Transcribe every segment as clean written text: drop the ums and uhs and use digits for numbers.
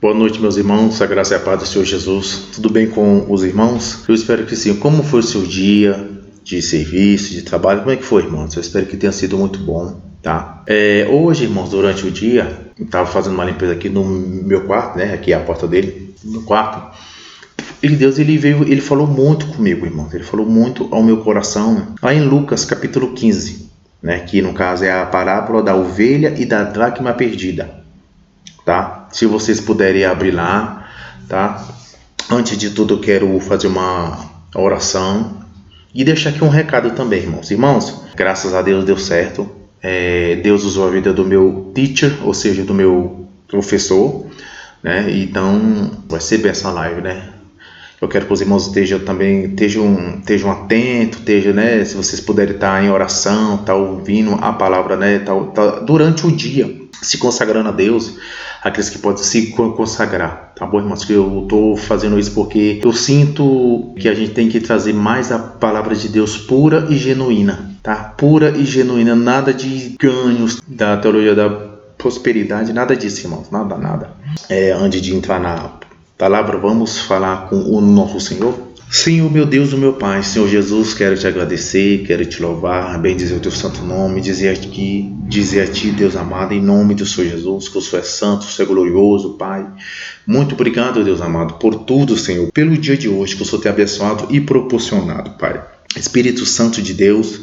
Boa noite, meus irmãos, a graça e a paz do Senhor Jesus. Tudo bem com os irmãos? Eu espero que sim. Como foi o seu dia de serviço, de trabalho? Como é que foi, irmãos? Eu espero que tenha sido muito bom, tá? Hoje, irmãos, durante o dia, eu estava fazendo uma limpeza aqui no meu quarto, né? Aqui é a porta dele, no quarto. E Deus, ele falou muito comigo, irmãos. Ele falou muito ao meu coração. Lá em Lucas, capítulo 15, né? Que no caso é a parábola da ovelha e da dracma perdida. Tá? Se vocês puderem abrir lá, tá? Antes de tudo eu quero fazer uma oração e deixar aqui um recado também, irmãos. Irmãos, graças a Deus deu certo. Deus usou a vida do meu teacher, ou seja, do meu professor, né? Então vai ser bem essa live, né? Eu quero que os irmãos estejam atentos, né? Se vocês puderem estar em oração, estar ouvindo a palavra, né? Tá durante o dia, se consagrando a Deus, aqueles que podem se consagrar, tá bom, irmãos? Eu estou fazendo isso porque eu sinto que a gente tem que trazer mais a palavra de Deus pura e genuína, tá? Pura e genuína, nada de ganhos da teologia da prosperidade, nada disso, irmãos, nada. Antes de entrar na palavra, vamos falar com o nosso Senhor. Senhor, meu Deus, o meu Pai, Senhor Jesus, quero te agradecer, quero te louvar, bendizer o teu santo nome, dizer a ti, Deus amado, em nome do Senhor Jesus, que o Senhor é santo, o Senhor é glorioso, Pai. Muito obrigado, Deus amado, por tudo, Senhor, pelo dia de hoje que o Senhor tem abençoado e proporcionado, Pai. Espírito Santo de Deus,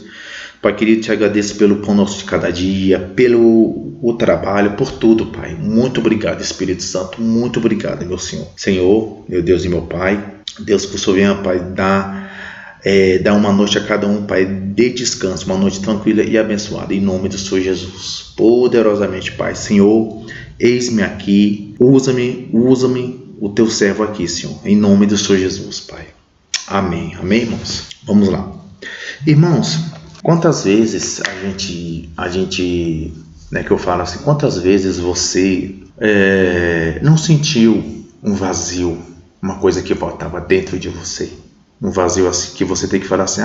Pai querido, te agradeço pelo pão nosso de cada dia, pelo o trabalho, por tudo, Pai. Muito obrigado, Espírito Santo, muito obrigado, meu Senhor. Senhor, meu Deus e meu Pai, Deus, que o Senhor venha, Pai, dar uma noite a cada um, Pai, de descanso, uma noite tranquila e abençoada, em nome do Senhor Jesus, poderosamente, Pai. Senhor, eis-me aqui, usa-me, o teu servo aqui, Senhor, em nome do Senhor Jesus, Pai. Amém, irmãos? Vamos lá. Irmãos, quantas vezes a gente, né, que eu falo assim, quantas vezes você não sentiu um vazio, uma coisa que estava dentro de você, um vazio assim que você tem que falar assim,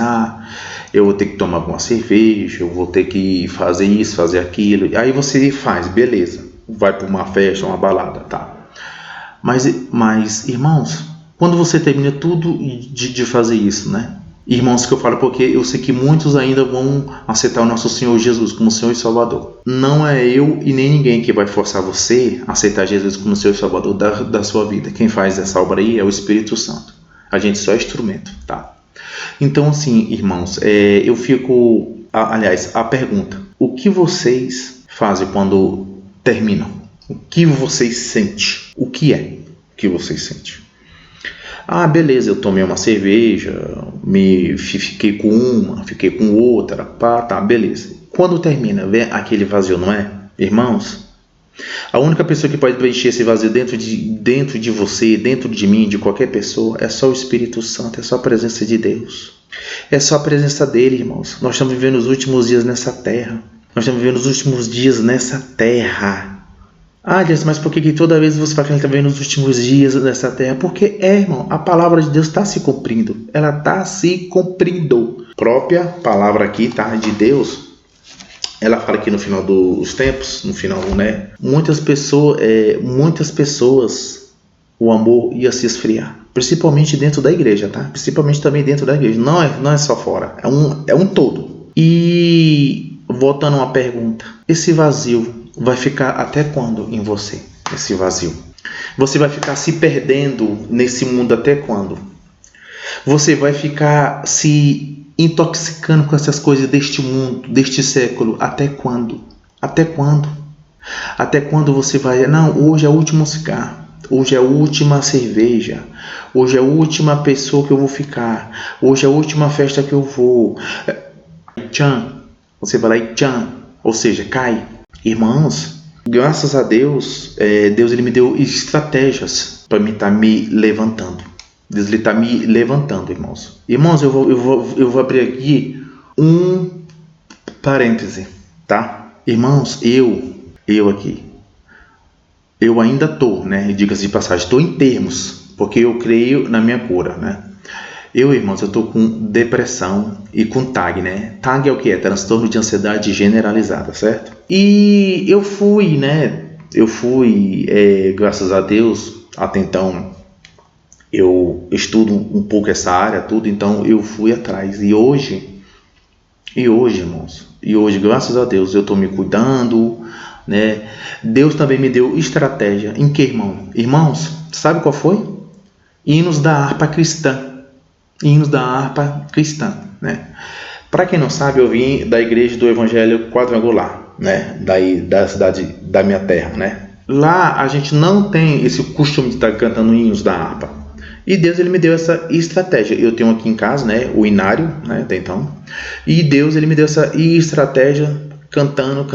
eu vou ter que tomar uma cerveja, eu vou ter que fazer isso, fazer aquilo, e aí você faz, beleza, vai para uma festa, uma balada, tá? Mas irmãos, quando você termina tudo de fazer isso, né? Irmãos, que eu falo porque eu sei que muitos ainda vão aceitar o nosso Senhor Jesus como Senhor e Salvador. Não é eu e nem ninguém que vai forçar você a aceitar Jesus como Senhor e Salvador da sua vida. Quem faz essa obra aí é o Espírito Santo. A gente só é instrumento, tá? Então, assim, irmãos, eu fico... Aliás, a pergunta: o que vocês fazem quando terminam? O que vocês sentem? O que é que vocês sentem? Beleza, eu tomei uma cerveja, fiquei com uma, fiquei com outra, tá, beleza. Quando termina, vem aquele vazio, não é? Irmãos, a única pessoa que pode preencher esse vazio dentro de você, dentro de mim, de qualquer pessoa, é só o Espírito Santo, é só a presença de Deus. É só a presença dele, irmãos. Nós estamos vivendo os últimos dias nessa terra. Deus, mas por que toda vez você fala que a gente está vendo os últimos dias nessa terra? Porque irmão, a palavra de Deus está se cumprindo. Ela está se cumprindo. A própria palavra aqui, tá, de Deus, ela fala que no final dos tempos, no final, né? Muitas pessoas, o amor ia se esfriar. Principalmente dentro da igreja, tá? Principalmente também dentro da igreja. Não é só fora. É um todo. E voltando a uma pergunta: esse vazio vai ficar até quando em você? Esse vazio. Você vai ficar se perdendo nesse mundo até quando? Você vai ficar se intoxicando com essas coisas deste mundo, deste século, até quando? Até quando? Até quando você vai... Não, hoje é o último cigarro, hoje é a última cerveja, hoje é a última pessoa que eu vou ficar, hoje é a última festa que eu vou. Você vai lá e ou seja, cai. Irmãos, graças a Deus, Deus ele me deu estratégias para estar me levantando. Deus ele está me levantando, irmãos. Irmãos, eu vou abrir aqui um parêntese, tá? Irmãos, eu aqui, eu ainda estou, né? Diga-se de passagem, estou em termos, porque eu creio na minha cura, né? Irmãos, eu estou com depressão e com TAG, né? TAG é o que? É transtorno de ansiedade generalizada, certo? E eu fui, né? eu fui, graças a Deus, até então eu estudo um pouco essa área, tudo, então eu fui atrás. E hoje, irmãos, graças a Deus, eu estou me cuidando, né? Deus também me deu estratégia. Em que, irmão? Irmãos, sabe qual foi? Hinos da harpa cristã. Hinos da harpa cristã, né? Para quem não sabe, eu vim da igreja do Evangelho Quadrangular, né? Daí da cidade da minha terra, né? Lá a gente não tem esse costume de estar cantando hinos da harpa. E Deus, ele me deu essa estratégia. Eu tenho aqui em casa, né, o inário, né, até então. E Deus, ele me deu essa estratégia, cantando.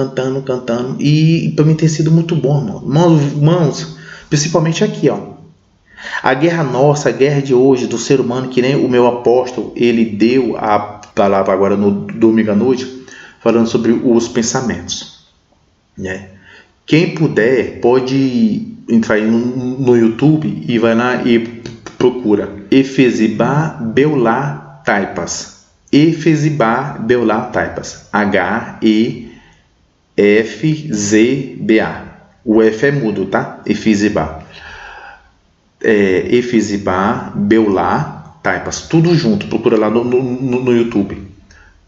E para mim tem sido muito bom, irmãos, principalmente aqui, ó. A guerra nossa, a guerra de hoje, do ser humano, que nem o meu apóstolo, ele deu a palavra agora no domingo à noite, falando sobre os pensamentos, né? Quem puder, pode entrar aí no YouTube e vai lá e procura Efezibah Beulah Taipas. Efezibah Beulah Taipas. H-E-F-Z-B-A. O F é mudo, tá? Efezibah. Efezibah Beulah Taipas. Tudo junto. Procura lá no YouTube.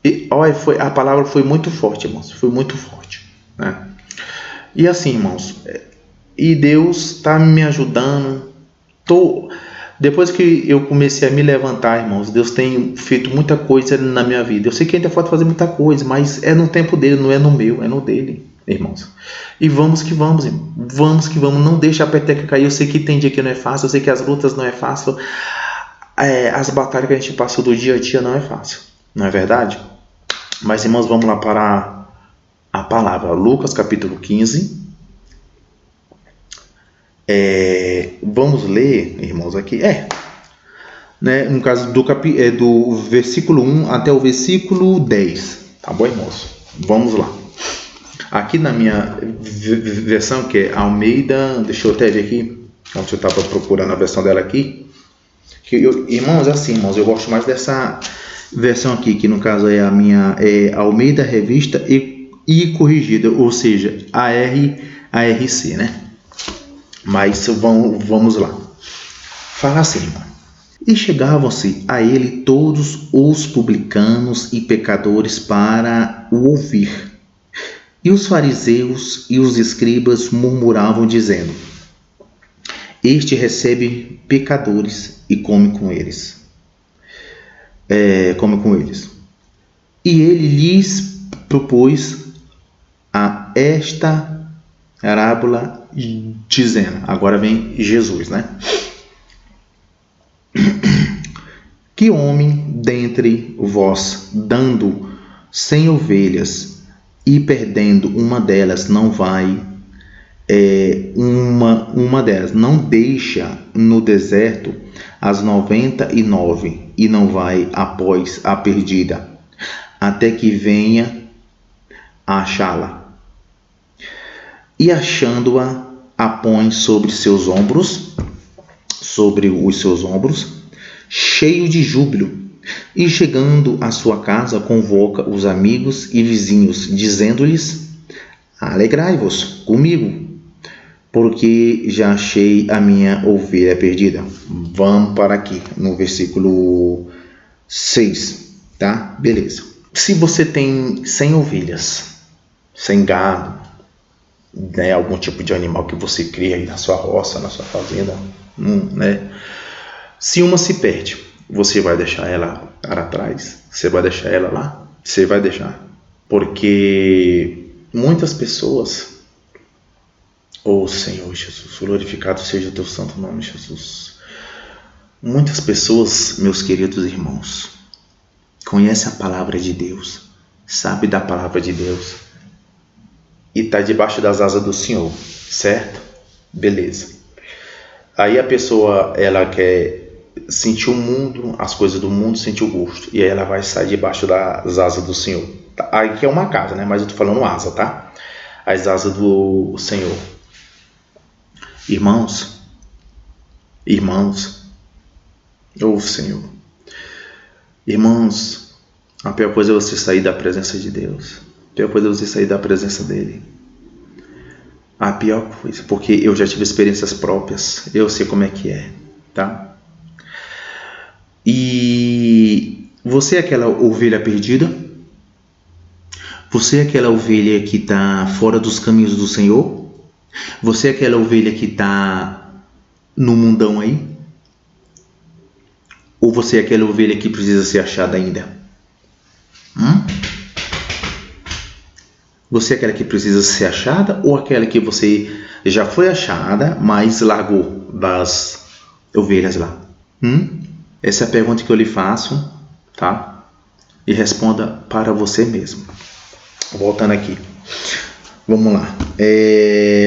E olha, a palavra foi muito forte, irmãos. Foi muito forte, né? E assim, irmãos, e Deus está me ajudando. Depois que eu comecei a me levantar, irmãos, Deus tem feito muita coisa na minha vida. Eu sei que ainda falta fazer muita coisa, mas é no tempo dele, não é no meu, é no dele, irmãos. E vamos que vamos, irmão. Vamos que vamos. Não deixa a peteca cair. Eu sei que tem dia que não é fácil, eu sei que as lutas não é fácil. As batalhas que a gente passa do dia a dia não é fácil, não é verdade? Mas, irmãos, vamos lá para a palavra. Lucas capítulo 15. Vamos ler, irmãos, aqui. Né, no caso do versículo 1 até o versículo 10. Tá bom, irmãos? Vamos lá. Aqui na minha versão, que é Almeida, deixa eu até ver aqui, onde eu estava procurando a versão dela aqui. Irmãos, assim, irmãos, eu gosto mais dessa versão aqui, que no caso é a minha Almeida Revista e Corrigida, ou seja, ARC, né? Mas vamos lá. Fala assim, irmão. E chegavam-se a ele todos os publicanos e pecadores para o ouvir. E os fariseus e os escribas murmuravam, dizendo: Este recebe pecadores e come com eles. E ele lhes propôs a esta parábola, dizendo, agora vem Jesus, né? Que homem dentre vós, dando 100 ovelhas e perdendo uma delas, não vai, uma delas, não deixa no deserto as 99 e não vai após a perdida, até que venha a achá-la. E achando-a, a põe sobre os seus ombros, cheio de júbilo, e chegando à sua casa, convoca os amigos e vizinhos, dizendo-lhes: Alegrai-vos comigo, porque já achei a minha ovelha perdida. Vamos para aqui, no versículo 6, tá? Beleza. Se você tem 100 ovelhas, 100 gado, né, algum tipo de animal que você cria aí na sua roça, na sua fazenda, né? Se uma se perde, você vai deixar ela para trás? Você vai deixar ela lá? Você vai deixar? Porque muitas pessoas, Senhor Jesus, glorificado seja o teu santo nome, Jesus. Muitas pessoas, meus queridos irmãos, conhecem a palavra de Deus, sabe da palavra de Deus, e está debaixo das asas do Senhor, certo? Beleza. Aí a pessoa, ela quer sentir o mundo, as coisas do mundo, sentir o gosto, e aí ela vai sair debaixo das asas do Senhor. Aqui é uma casa, né? Mas eu tô falando asa, tá? As asas do Senhor. Irmãos, Senhor. Irmãos, a pior coisa é você sair da presença de Deus. A pior coisa é você sair da presença dele. A pior coisa, porque eu já tive experiências próprias, eu sei como é que é, tá? E você é aquela ovelha perdida? Você é aquela ovelha que está fora dos caminhos do Senhor? Você é aquela ovelha que está no mundão aí? Ou você é aquela ovelha que precisa ser achada ainda? Você é aquela que precisa ser achada ou aquela que você já foi achada, mas largou das ovelhas lá? Essa é a pergunta que eu lhe faço, tá? E responda para você mesmo. Voltando aqui. Vamos lá.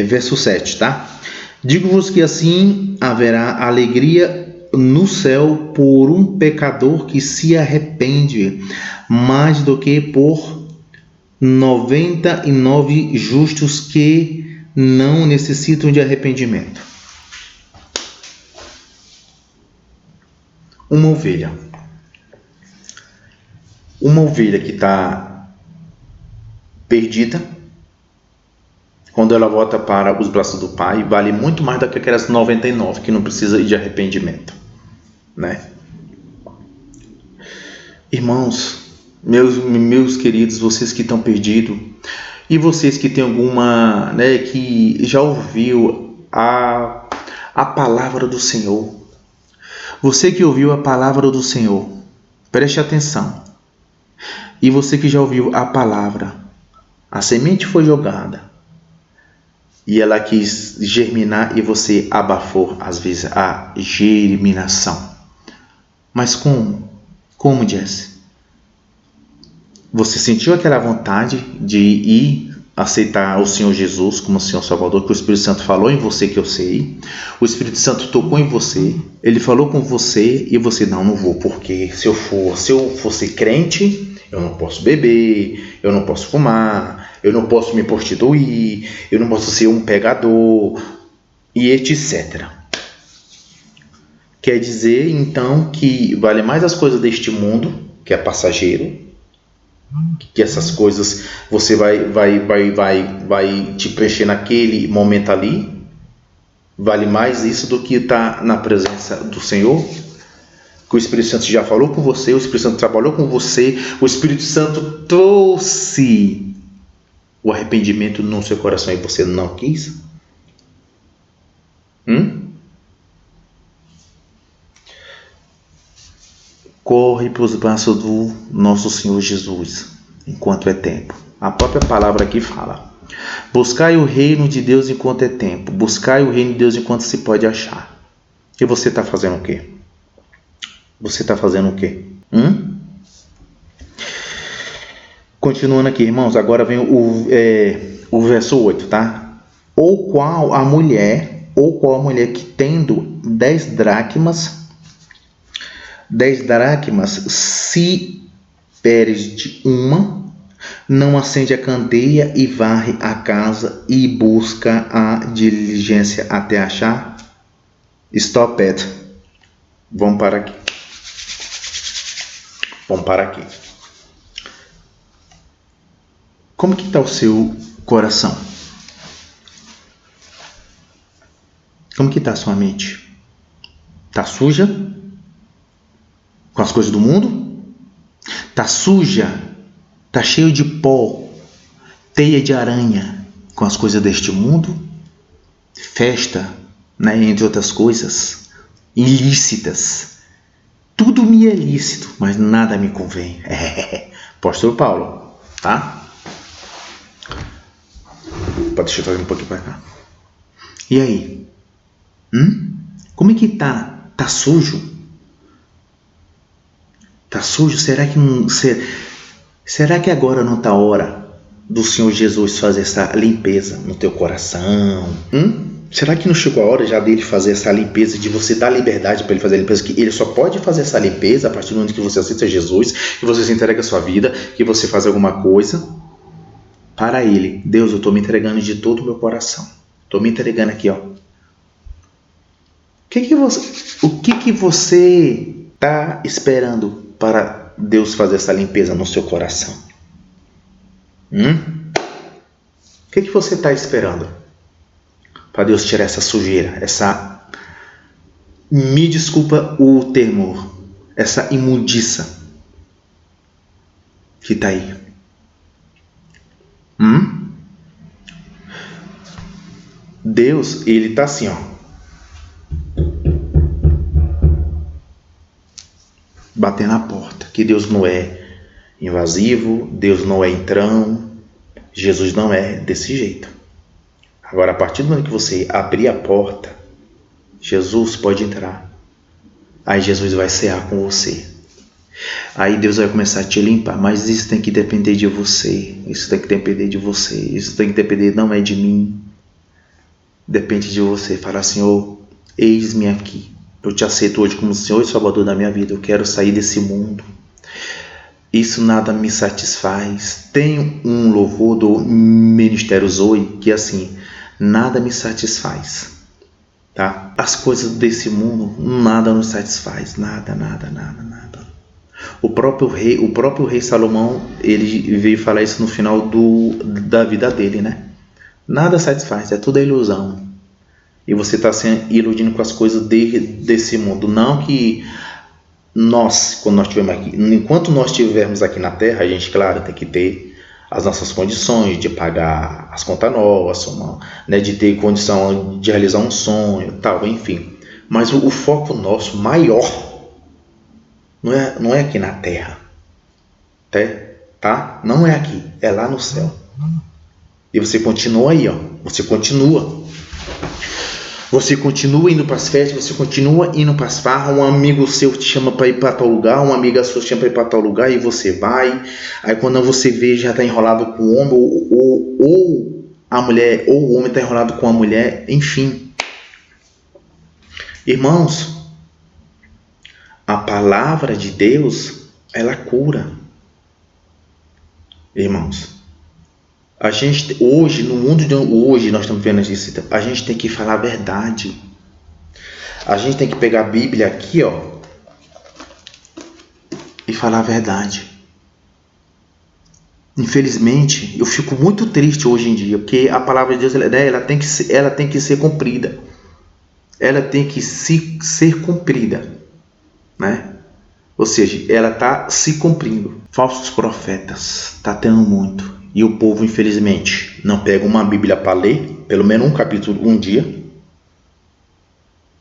Verso 7, tá? Digo-vos que assim haverá alegria no céu por um pecador que se arrepende, mais do que por 99 justos que não necessitam de arrependimento. Uma ovelha que está perdida, quando ela volta para os braços do Pai, vale muito mais do que aquelas 99 que não precisam de arrependimento, né? Irmãos, meus queridos, vocês que estão perdidos e vocês que tem alguma, né, que já ouviu a palavra do Senhor, você que ouviu a palavra do Senhor, preste atenção. E você que já ouviu a palavra, a semente foi jogada e ela quis germinar e você abafou às vezes a germinação. Mas como? Como, Jesse? Você sentiu aquela vontade de ir aceitar o Senhor Jesus como Senhor Salvador, que o Espírito Santo falou em você, que eu sei. O Espírito Santo tocou em você, ele falou com você e você, não vou, porque se eu fosse crente, eu não posso beber, eu não posso fumar, eu não posso me prostituir, eu não posso ser um pegador e etc. Quer dizer, então, que vale mais as coisas deste mundo, que é passageiro, que essas coisas você vai te preencher naquele momento ali. Vale mais isso do que estar na presença do Senhor, que o Espírito Santo já falou com você, o Espírito Santo trabalhou com você, o Espírito Santo trouxe o arrependimento no seu coração e você não quis. Corre para os braços do nosso Senhor Jesus, enquanto é tempo. A própria palavra aqui fala: buscai o reino de Deus enquanto é tempo. Buscai o reino de Deus enquanto se pode achar. E você está fazendo o quê? Você está fazendo o quê? Continuando aqui, irmãos, agora vem o verso 8, tá? Ou qual a mulher que tendo 10 dracmas, se peres de uma, não acende a candeia e varre a casa e busca a diligência até achar? Stop it. Vamos parar aqui. Como que está o seu coração? Como que está a sua mente? Está suja? Com as coisas do mundo? Está suja? Está cheio de pó, teia de aranha com as coisas deste mundo? Festa, né, entre outras coisas, ilícitas. Tudo me é lícito, mas nada me convém. Apóstolo Paulo, tá? Deixa eu trazer um pouquinho para cá. E aí? Como é que tá? Tá sujo? Tá sujo? Será que agora não tá a hora do Senhor Jesus fazer essa limpeza no teu coração? Será que não chegou a hora já dele fazer essa limpeza, de você dar liberdade para ele fazer a limpeza, que ele só pode fazer essa limpeza a partir do momento que você aceita Jesus, que você se entrega a sua vida, que você faz alguma coisa para ele? Deus, eu estou me entregando de todo o meu coração. Estou me entregando aqui, ó. O que você está esperando para Deus fazer essa limpeza no seu coração? O que você está esperando? para Deus tirar essa sujeira, me desculpa o termo, essa imundiça que está aí. Deus, ele está assim, ó, batendo na porta, que Deus não é invasivo, Deus não é entrão, Jesus não é desse jeito. Agora, a partir do momento que você abrir a porta, Jesus pode entrar. Aí Jesus vai cear com você. Aí Deus vai começar a te limpar. Mas isso tem que depender de você. Isso tem que depender de você. Isso tem que depender, não é de mim. Depende de você. Falar, Senhor, eis-me aqui. Eu te aceito hoje como Senhor e Salvador da minha vida. Eu quero sair desse mundo. Isso nada me satisfaz. Tem um louvor do Ministério Zoe que é assim: nada me satisfaz. Tá? As coisas desse mundo, nada nos satisfaz. Nada. O próprio rei Salomão, ele veio falar isso no final da vida dele, né? Nada satisfaz, é tudo ilusão. E você está se iludindo com as coisas desse mundo. Não que nós, quando nós estivermos aqui, enquanto nós estivermos aqui na Terra, a gente, claro, tem que ter as nossas condições de pagar as contas novas, né, de ter condição de realizar um sonho, tal, enfim. Mas o foco nosso maior não é aqui na Terra, tá? Não é aqui, é lá no céu. E você continua aí, ó. Você continua indo para as festas, você continua indo para as farras, um amigo seu te chama para ir para tal lugar, uma amiga sua te chama para ir para tal lugar e você vai. Aí quando você vê, já está enrolado com o homem, ou a mulher, ou o homem está enrolado com a mulher, enfim. Irmãos, a palavra de Deus, ela cura. Irmãos, a gente hoje, no mundo de hoje, nós estamos vendo isso, a gente tem que falar a verdade. A gente tem que pegar a Bíblia aqui, ó, e falar a verdade. Infelizmente, eu fico muito triste hoje em dia, porque a palavra de Deus, ela tem que ser cumprida. Ela tem que ser cumprida, né? Ou seja, ela está se cumprindo. Falsos profetas, está tendo muito. E o povo, infelizmente, não pega uma Bíblia para ler, pelo menos um capítulo, um dia.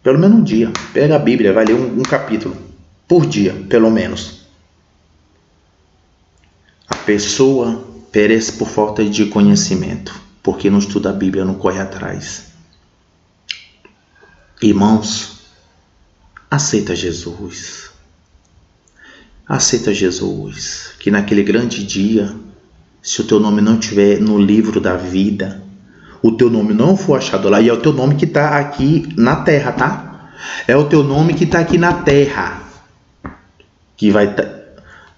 Pelo menos um dia. Pega a Bíblia, vai ler um capítulo por dia, pelo menos. A pessoa perece por falta de conhecimento, porque não estuda a Bíblia, não corre atrás. Irmãos, aceita Jesus. Aceita Jesus, que naquele grande dia, se o teu nome não estiver no livro da vida, o teu nome não for achado lá, e é o teu nome que está aqui na terra, tá? É o teu nome que está aqui na terra, que vai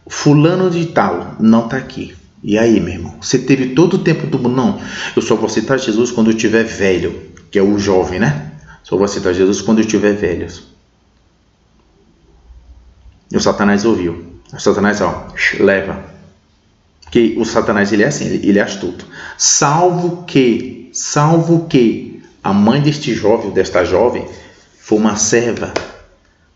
fulano de tal, não está aqui. E aí, meu irmão, você teve todo o tempo do mundo? Não, eu só vou aceitar Jesus quando eu estiver velho, que é o jovem, né? Só vou aceitar Jesus quando eu estiver velho. E o Satanás ouviu. O Satanás, ó, leva. Porque o Satanás, ele é assim, ele é astuto. Salvo que a mãe desta jovem foi uma serva,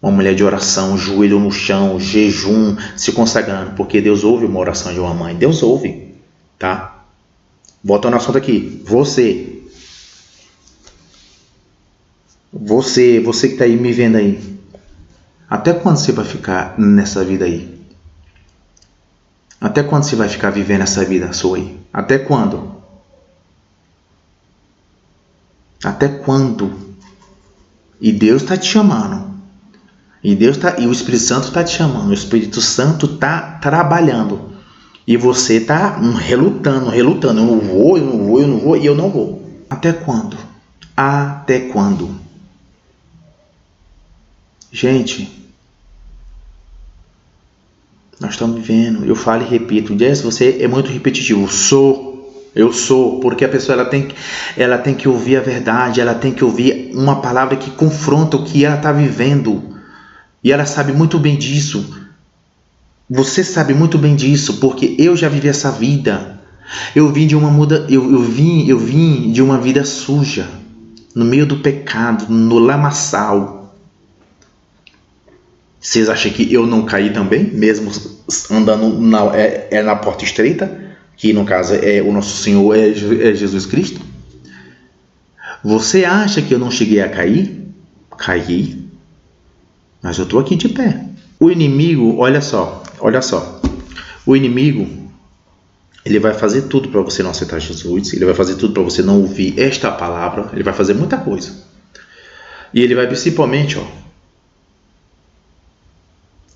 uma mulher de oração, joelho no chão, jejum, se consagrando, porque Deus ouve uma oração de uma mãe. Deus ouve, tá? Voltando ao assunto aqui. Você que está aí me vendo aí, até quando você vai ficar nessa vida aí? Até quando você vai ficar vivendo essa vida sua aí? Até quando? Até quando? E Deus está te chamando. E o Espírito Santo está te chamando. O Espírito Santo está trabalhando. E você está relutando. Eu não vou e eu não vou. Até quando? Até quando? Gente, nós estamos vivendo. Eu falo e repito. Jess, você é muito repetitivo. Eu sou, porque a pessoa ela tem que ouvir a verdade, ela tem que ouvir uma palavra que confronta o que ela está vivendo. E ela sabe muito bem disso. Você sabe muito bem disso, porque eu já vivi essa vida. Eu vim de uma vida suja. no meio do pecado, no lamaçal. Vocês acham que eu não caí também, mesmo andando na porta estreita, que no caso é o nosso Senhor, é Jesus Cristo? Você acha que eu não cheguei a cair? Caí, mas eu estou aqui de pé. O inimigo, olha só, o inimigo, ele vai fazer tudo para você não aceitar Jesus, ele vai fazer tudo para você não ouvir esta palavra, ele vai fazer muita coisa. E ele vai principalmente,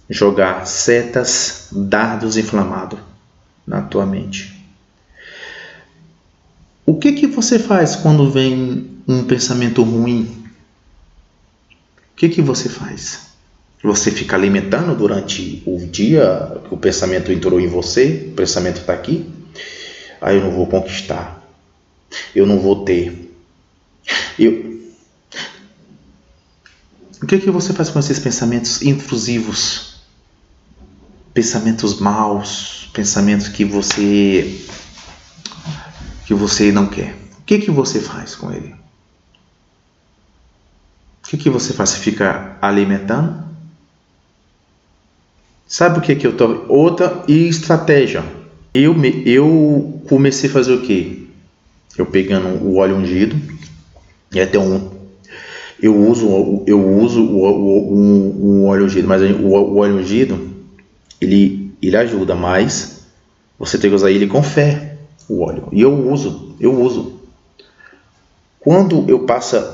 jogar setas, dardos inflamados na tua mente. O que você faz quando vem um pensamento ruim? O que você faz? Você fica alimentando durante o dia, o pensamento entrou em você, o pensamento está aqui. Eu não vou conquistar, eu não vou ter. O que você faz com esses pensamentos intrusivos? Pensamentos maus, pensamentos que você não quer. O que você faz com ele? O que você faz? Você fica alimentando? Sabe o que eu tô? Outra estratégia. Eu comecei a fazer o quê? Eu pegando o óleo ungido, e até eu uso o óleo ungido, mas o óleo ungido ele ajuda, mas você tem que usar ele com fé, o óleo. E eu uso. Quando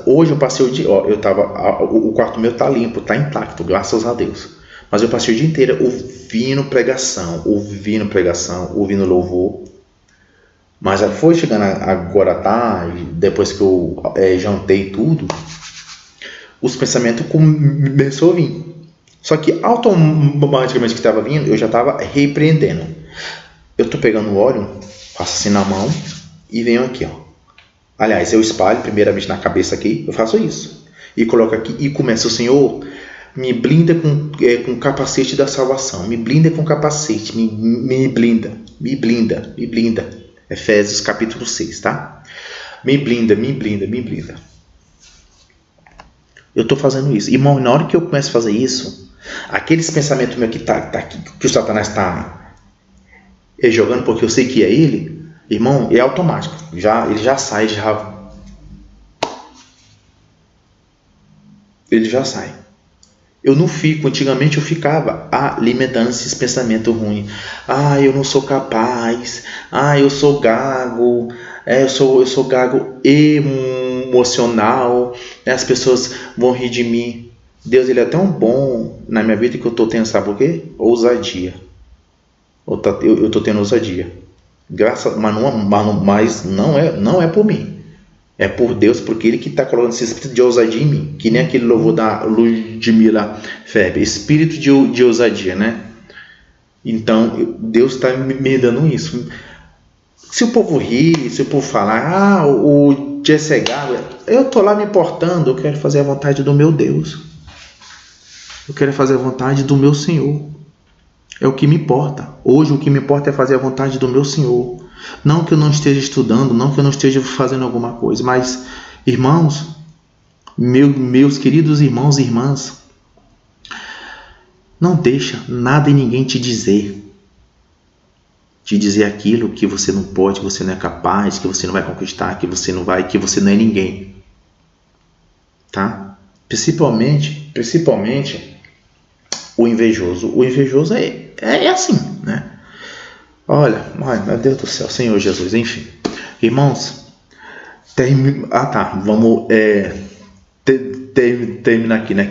hoje eu passei o dia, o quarto meu tá limpo, tá intacto, graças a Deus. Mas eu passei o dia inteiro ouvindo pregação, ouvindo louvor. Mas foi chegando agora à tarde, depois que eu jantei tudo, os pensamentos começaram a vir. Só que automaticamente que estava vindo, eu já estava repreendendo. Eu estou pegando o óleo, faço assim na mão e venho aqui, Aliás, eu espalho primeiramente na cabeça aqui, eu faço isso. E coloco aqui e começo, o Senhor, me blinda com o capacete da salvação. Me blinda com o capacete, me blinda. Efésios capítulo 6, tá? Me blinda. Eu estou fazendo isso. Irmão, na hora que eu começo a fazer isso, aqueles pensamentos meus que aqui, que o Satanás está jogando, porque eu sei que é ele, irmão, é automático. Ele já sai. Eu não fico, antigamente eu ficava alimentando esses pensamentos ruins. Eu não sou capaz. Eu sou gago. Eu sou gago emocional. As pessoas vão rir de mim. Deus, ele é tão bom na minha vida que eu estou tendo, sabe por quê? Ousadia. Eu estou tendo ousadia. Mas não é por mim. É por Deus, porque Ele que está colocando esse espírito de ousadia em mim. Que nem aquele louvor da Ludmila Febre. Espírito de ousadia, né? Então, Deus está me dando isso. Se o povo rir, se o povo falar, o Jesse é gago, eu estou lá me importando. Eu quero fazer a vontade do meu Deus. Eu quero fazer a vontade do meu Senhor. É o que me importa. Hoje o que me importa é fazer a vontade do meu Senhor. Não que eu não esteja estudando, não que eu não esteja fazendo alguma coisa, mas, irmãos, meus queridos irmãos e irmãs, não deixa nada e ninguém te dizer aquilo que você não pode, que você não é capaz, que você não vai conquistar, que você não é ninguém. Tá? Principalmente o invejoso. O invejoso é assim, né? Olha, meu Deus do céu, Senhor Jesus, enfim. Irmãos, vamos terminar aqui, né?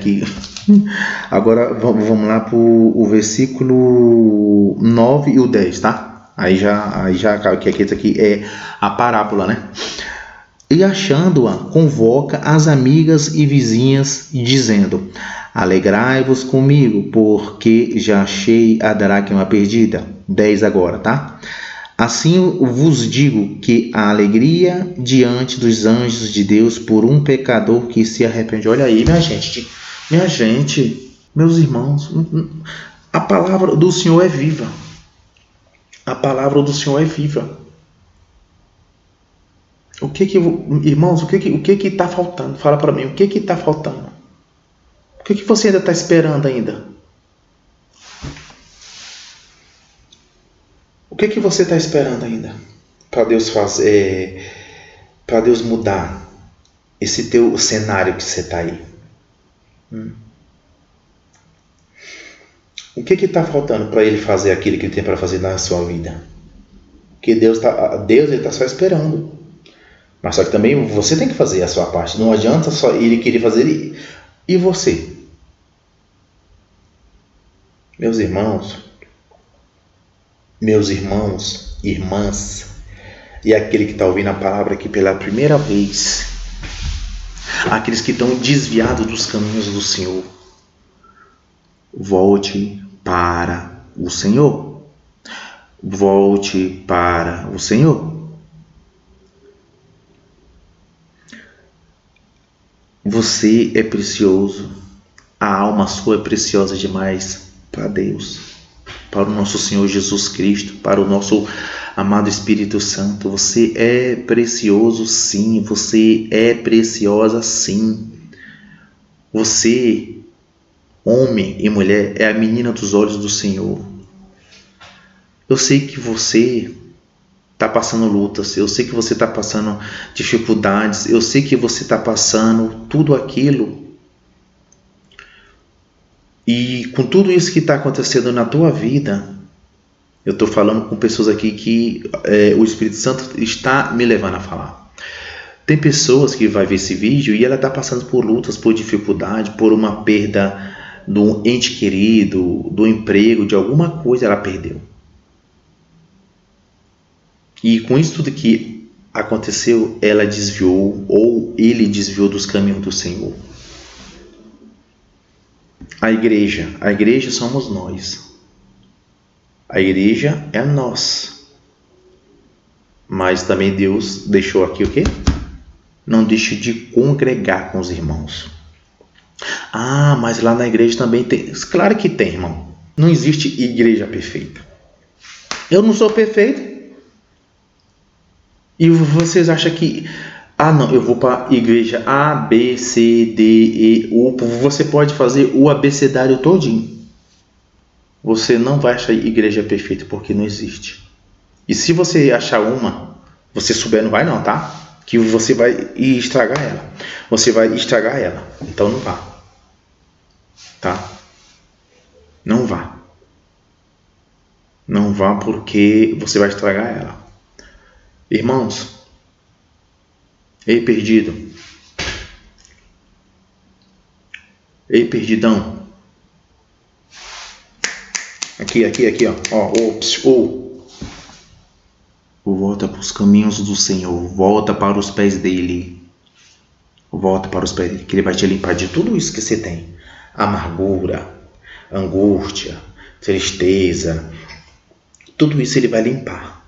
Agora vamos lá para o versículo 9 e o 10, tá? Aí já que aqui é a parábola, né? E achando-a, convoca as amigas e vizinhas, dizendo: alegrai-vos comigo, porque já achei a dracma perdida. 10 agora, tá? Assim vos digo que a alegria diante dos anjos de Deus por um pecador que se arrepende. Olha aí, minha gente, meus irmãos, a palavra do Senhor é viva. A palavra do Senhor é viva. Irmãos, o que está faltando? Fala para mim, o que está faltando? O que você ainda está esperando ainda? O que você está esperando ainda para Deus fazer, para Deus mudar esse teu cenário que você está aí? O que está faltando para Ele fazer aquilo que Ele tem para fazer na sua vida? Porque Deus está só esperando. Mas só que também você tem que fazer a sua parte. Não adianta só Ele querer fazer e você. Meus irmãos, irmãs, e aquele que está ouvindo a palavra aqui pela primeira vez, aqueles que estão desviados dos caminhos do Senhor, volte para o Senhor. Volte para o Senhor. Você é precioso. A alma sua é preciosa demais para Deus, para o nosso Senhor Jesus Cristo, para o nosso amado Espírito Santo. Você é precioso, sim. Você é preciosa, sim. Você, homem e mulher, é a menina dos olhos do Senhor. Eu sei que você está passando lutas, eu sei que você está passando dificuldades, eu sei que você está passando tudo aquilo. E com tudo isso que está acontecendo na tua vida, eu estou falando com pessoas aqui que o Espírito Santo está me levando a falar. Tem pessoas que vai ver esse vídeo e ela está passando por lutas, por dificuldade, por uma perda do ente querido, do emprego, de alguma coisa ela perdeu. E com isso tudo que aconteceu, ela desviou ou ele desviou dos caminhos do Senhor. A igreja somos nós. A igreja é nós. Mas também Deus deixou aqui o quê? Não deixe de congregar com os irmãos. Ah, mas lá na igreja também tem. Claro que tem, irmão. Não existe igreja perfeita. Eu não sou perfeito. E vocês acham que... Ah, não, eu vou para a igreja A, B, C, D, E, U. Você pode fazer o abecedário todinho. Você não vai achar igreja perfeita, porque não existe. E se você achar uma, você souber, não vai não, tá? Que você vai estragar ela. Você vai estragar ela. Então não vá. Tá? Não vá. Não vá porque você vai estragar ela. Irmãos, ei perdido, ei perdidão, aqui, volta para os caminhos do Senhor, volta para os pés dele, que ele vai te limpar de tudo isso que você tem, amargura, angústia, tristeza, tudo isso ele vai limpar.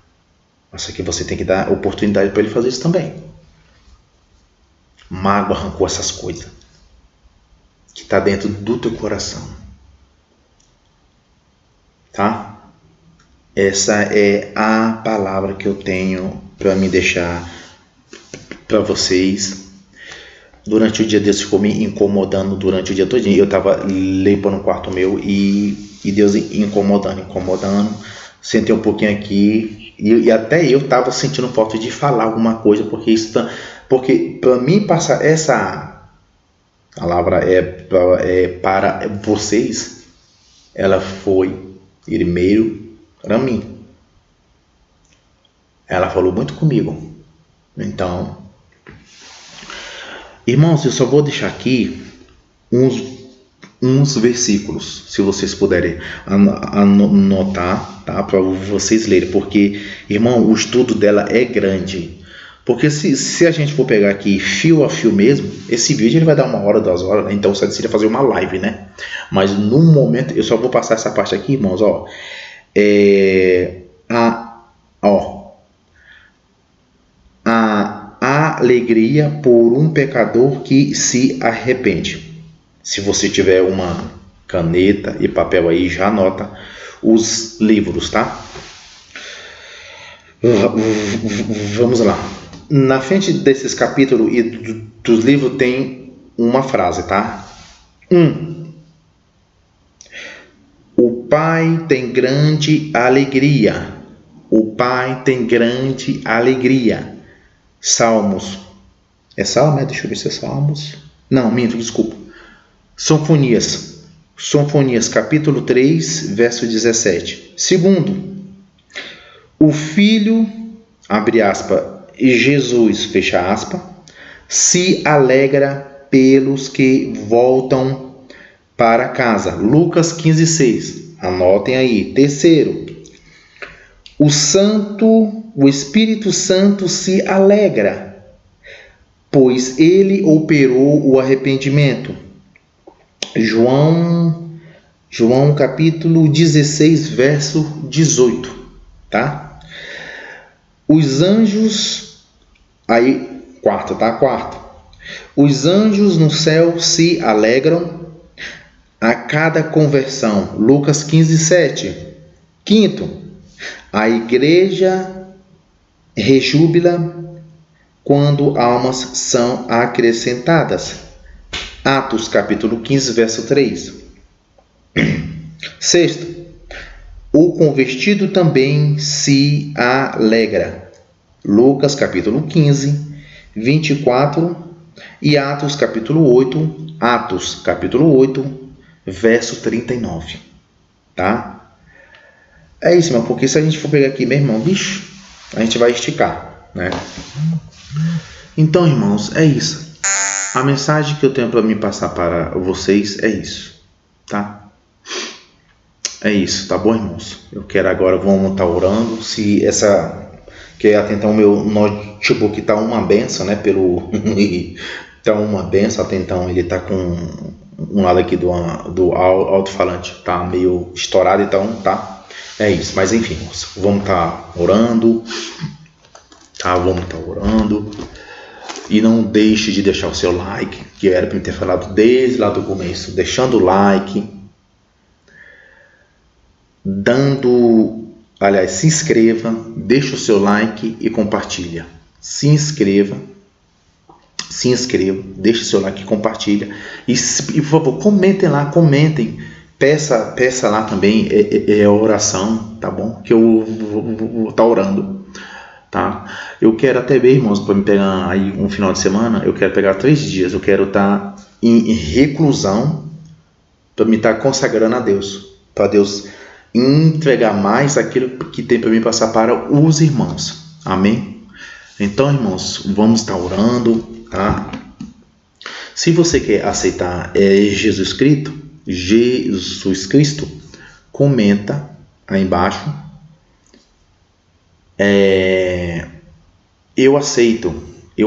Mas aqui você tem que dar oportunidade para ele fazer isso também. Mágoa arrancou essas coisas que está dentro do teu coração. Tá? Essa é a palavra que eu tenho para me deixar para vocês. Durante o dia, Deus ficou me incomodando durante o dia todinho. Eu estava limpando o quarto meu e Deus incomodando. Sentei um pouquinho aqui. E até eu estava sentindo falta de falar alguma coisa, porque para mim passar essa palavra para vocês, ela foi primeiro para mim. Ela falou muito comigo. Então, irmãos, eu só vou deixar aqui uns versículos, se vocês puderem anotar, tá? Para vocês lerem, porque, irmão, o estudo dela é grande. Porque se a gente for pegar aqui fio a fio mesmo, esse vídeo ele vai dar 1 hora, 2 horas, né? Então seria fazer uma live, né? Mas no momento, eu só vou passar essa parte aqui, irmãos, ó. A alegria por um pecador que se arrepende. Se você tiver uma caneta e papel aí, já anota os livros, tá? Vamos lá. na frente desses capítulos e dos livros tem uma frase, tá? O Pai tem grande alegria. O Pai tem grande alegria. Salmos. É Salmo? Deixa eu ver se é Salmos. Não, minto, desculpa. Sinfonias. Sinfonias, capítulo 3, verso 17. Segundo, o Filho, abre aspas, Jesus, fecha aspas, se alegra pelos que voltam para casa. Lucas 15, 6. Anotem aí. Terceiro, o Espírito Santo se alegra, pois ele operou o arrependimento. João capítulo 16, verso 18, tá? Os anjos, aí, quarto. Os anjos no céu se alegram a cada conversão. Lucas 15, 7. Quinto, a igreja rejubila quando almas são acrescentadas. Atos capítulo 15, verso 3. Sexto, o convertido também se alegra. Lucas capítulo 15, 24 e Atos capítulo 8, verso 39. Tá? É isso, irmão, porque se a gente for pegar aqui, meu irmão, bicho, a gente vai esticar, né? Então, irmãos, é isso. A mensagem que eu tenho para me passar para vocês é isso, tá? É isso, tá bom, irmãos? Eu quero agora, vamos estar orando. Se essa, que até então o meu notebook tá uma benção, né? Tá uma benção, até então ele tá com um lado aqui do alto-falante, tá meio estourado, então tá. É isso, mas enfim, irmãos, vamos estar orando, tá? Vamos estar orando. E não deixe de deixar o seu like, que era para eu ter falado desde lá do começo. Deixando o like, se inscreva, deixa o seu like e compartilha. Se inscreva, deixa o seu like e compartilha. E por favor, comentem. Peça lá também a oração, tá bom? Que eu vou estar orando. Tá? Eu quero até ver, irmãos, para me pegar aí um final de semana, eu quero pegar 3 dias, eu quero estar em reclusão para me estar consagrando a Deus, para Deus entregar mais aquilo que tem para me passar para os irmãos, amém? Então, irmãos, vamos estar orando, tá? Se você quer aceitar Jesus Cristo, comenta aí embaixo. Eu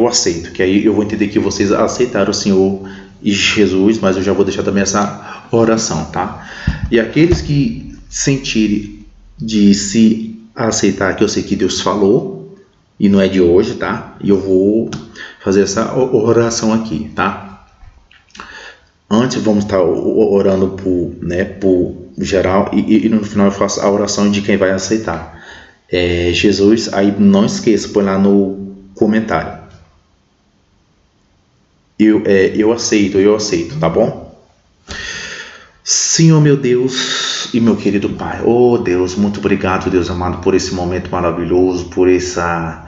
aceito, que aí eu vou entender que vocês aceitaram o Senhor Jesus, mas eu já vou deixar também essa oração, tá? E aqueles que sentirem de se aceitar, que eu sei que Deus falou, e não é de hoje, tá? E eu vou fazer essa oração aqui, tá? Antes vamos estar orando por geral, e no final eu faço a oração de quem vai aceitar. Jesus, aí não esqueça, põe lá no comentário. Eu aceito, tá bom? Senhor meu Deus e meu querido Pai, oh Deus, muito obrigado, Deus amado, por esse momento maravilhoso, por essa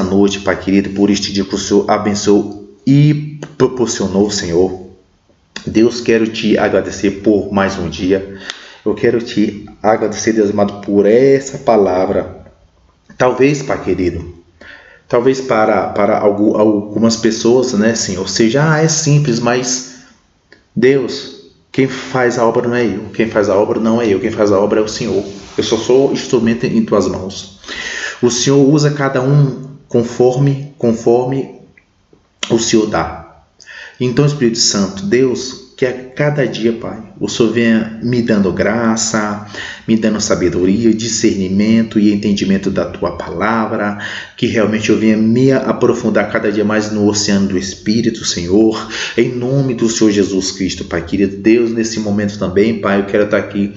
noite, Pai querido, por este dia que o Senhor abençoou e proporcionou, Senhor. Deus, quero te agradecer por mais um dia. Eu quero te agradecer, Deus amado, por essa palavra. Talvez, Pai querido, talvez para algumas pessoas, né, Senhor, seja é simples, mas Deus, quem faz a obra não é eu, quem faz a obra não é eu, quem faz a obra é o Senhor. Eu só sou instrumento em tuas mãos. O Senhor usa cada um conforme o Senhor dá. Então, Espírito Santo, Deus, que a cada dia, Pai, o Senhor venha me dando graça, me dando sabedoria, discernimento e entendimento da Tua palavra, que realmente eu venha me aprofundar cada dia mais no oceano do Espírito, Senhor, em nome do Senhor Jesus Cristo, Pai querido. Deus, nesse momento também, Pai, eu quero estar aqui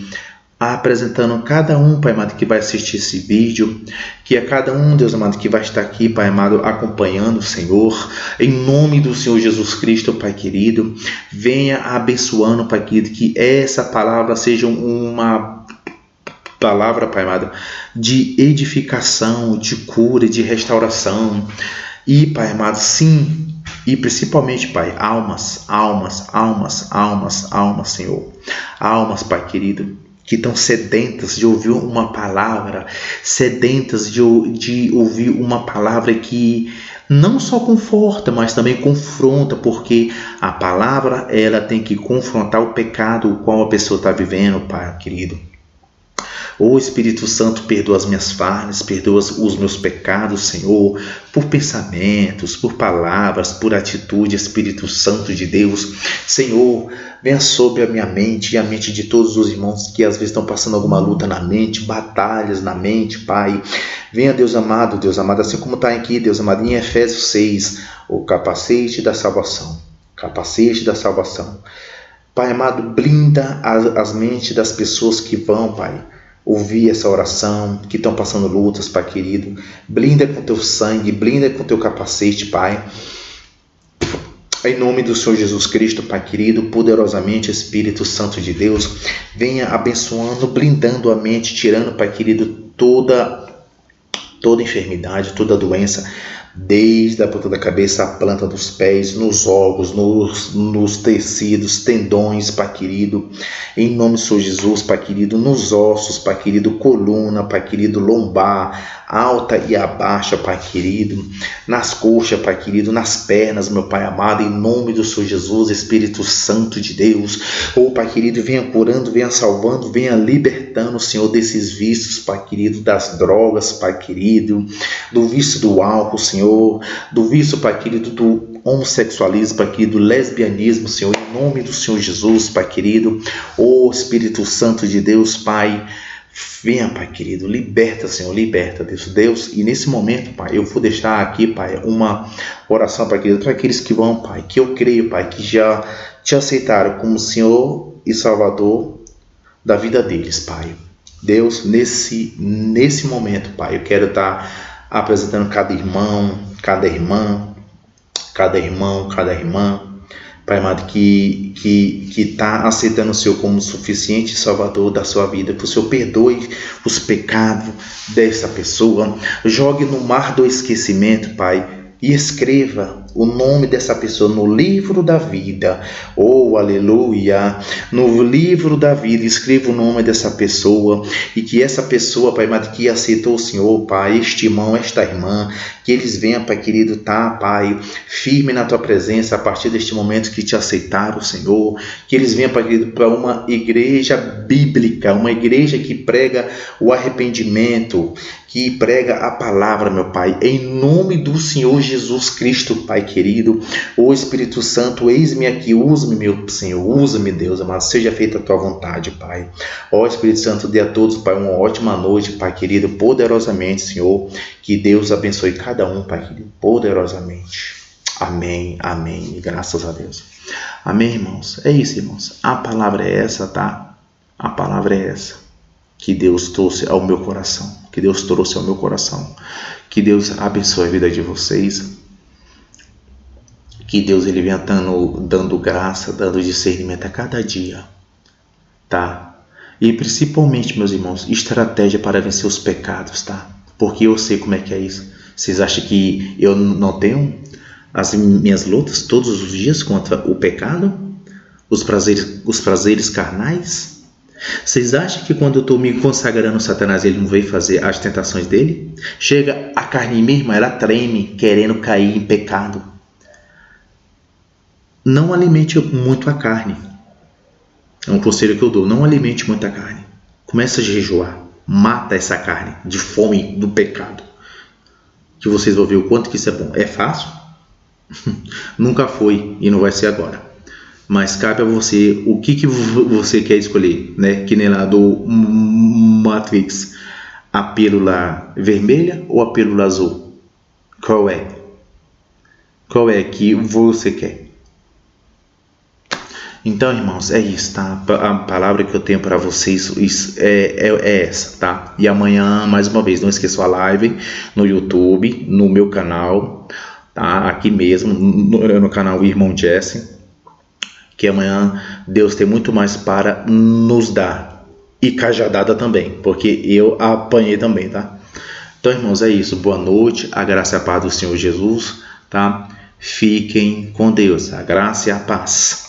apresentando cada um, Pai amado, que vai assistir esse vídeo, que é cada um, Deus amado, que vai estar aqui, Pai amado, acompanhando o Senhor, em nome do Senhor Jesus Cristo, Pai querido, venha abençoando, Pai querido, que essa palavra seja uma palavra, Pai amado, de edificação, de cura, de restauração, e, Pai amado, sim, e principalmente, Pai, almas, Senhor, almas, Pai querido, que estão sedentas de ouvir uma palavra, sedentas de ouvir uma palavra que não só conforta, mas também confronta, porque a palavra, ela tem que confrontar o pecado o qual a pessoa está vivendo, Pai querido. Ô Espírito Santo, perdoa as minhas falhas, perdoa os meus pecados, Senhor, por pensamentos, por palavras, por atitude, Espírito Santo de Deus. Senhor, venha sobre a minha mente e a mente de todos os irmãos que às vezes estão passando alguma luta na mente, batalhas na mente, Pai. Venha, Deus amado, assim como está aqui, Deus amado, em Efésios 6, o capacete da salvação. Capacete da salvação. Pai amado, blinda as mentes das pessoas que vão, Pai, ouvir essa oração, que estão passando lutas, Pai querido. Blinda com teu sangue, blinda com teu capacete, Pai. Em nome do Senhor Jesus Cristo, Pai querido, poderosamente, Espírito Santo de Deus, venha abençoando, blindando a mente, tirando, Pai querido, toda enfermidade, toda doença, desde a ponta da cabeça à planta dos pés, nos órgãos, nos tecidos, tendões, Pai querido, em nome do Senhor Jesus, Pai querido, nos ossos, Pai querido, coluna, Pai querido, lombar, alta e abaixa, Pai querido, nas coxas, Pai querido, nas pernas, meu Pai amado, em nome do Senhor Jesus, Espírito Santo de Deus, Pai querido, venha curando, venha salvando, venha libertando, Senhor, desses vícios, Pai querido, das drogas, Pai querido, do vício do álcool, Senhor, do vício, Pai querido, do homossexualismo, Pai querido, do lesbianismo, Senhor, em nome do Senhor Jesus, Pai querido, Espírito Santo de Deus, Pai, venha, Pai querido, liberta, Senhor, liberta, Deus, e nesse momento, Pai, eu vou deixar aqui, Pai, uma oração, Pai querido, para aqueles que vão, Pai, que eu creio, Pai, que já te aceitaram como Senhor e Salvador da vida deles, Pai. Deus, nesse momento, Pai, eu quero estar apresentando cada irmão, cada irmã, Pai amado, que está aceitando o Senhor como suficiente Salvador da sua vida, que o Senhor perdoe os pecados dessa pessoa, jogue no mar do esquecimento, Pai, e escreva o nome dessa pessoa no livro da vida, aleluia, no livro da vida, escreva o nome dessa pessoa, e que essa pessoa, Pai amado, que aceitou o Senhor, Pai, este irmão, esta irmã, que eles venham, Pai querido, Pai, firme na tua presença, a partir deste momento que te aceitaram, Senhor, que eles venham, Pai querido, para uma igreja bíblica, uma igreja que prega o arrependimento, que prega a palavra, meu Pai, em nome do Senhor Jesus Cristo, Pai querido, Espírito Santo, eis-me aqui, usa-me, meu Senhor, usa-me, Deus amado, seja feita a tua vontade, Pai. Espírito Santo, dê a todos, Pai, uma ótima noite, Pai querido, poderosamente, Senhor, que Deus abençoe cada um, Pai querido, poderosamente. Amém, amém, e graças a Deus. Amém, irmãos? É isso, irmãos, a palavra é essa, tá? A palavra é essa, que Deus trouxe ao meu coração, que Deus trouxe ao meu coração, que Deus abençoe a vida de vocês, que Deus ele venha dando graça, dando discernimento a cada dia, tá? E principalmente, meus irmãos, estratégia para vencer os pecados, tá? Porque eu sei como é que é isso. Vocês acham que eu não tenho as minhas lutas todos os dias contra o pecado, os prazeres carnais? Vocês acham que quando eu estou me consagrando a Satanás, ele não veio fazer as tentações dele? Chega a carne mesmo, ela treme, querendo cair em pecado. Não alimente muito a carne. É um conselho que eu dou. Não alimente muito a carne. Começa a jejuar. Mata essa carne de fome do pecado. Que vocês vão ver o quanto que isso é bom. É fácil? Nunca foi e não vai ser agora. Mas cabe a você o que você quer escolher, né? Que nem lá do Matrix, a pílula vermelha ou a pílula azul? Qual é? Qual é que você quer? Então, irmãos, é isso, tá? A palavra que eu tenho para vocês é essa, tá? E amanhã, mais uma vez, não esqueça a live no YouTube, no meu canal, tá? Aqui mesmo, no canal Irmão Jesse, que amanhã Deus tem muito mais para nos dar. E cajadada também, porque eu apanhei também, tá? Então, irmãos, é isso. Boa noite, a graça e a paz do Senhor Jesus, tá? Fiquem com Deus, a graça e a paz.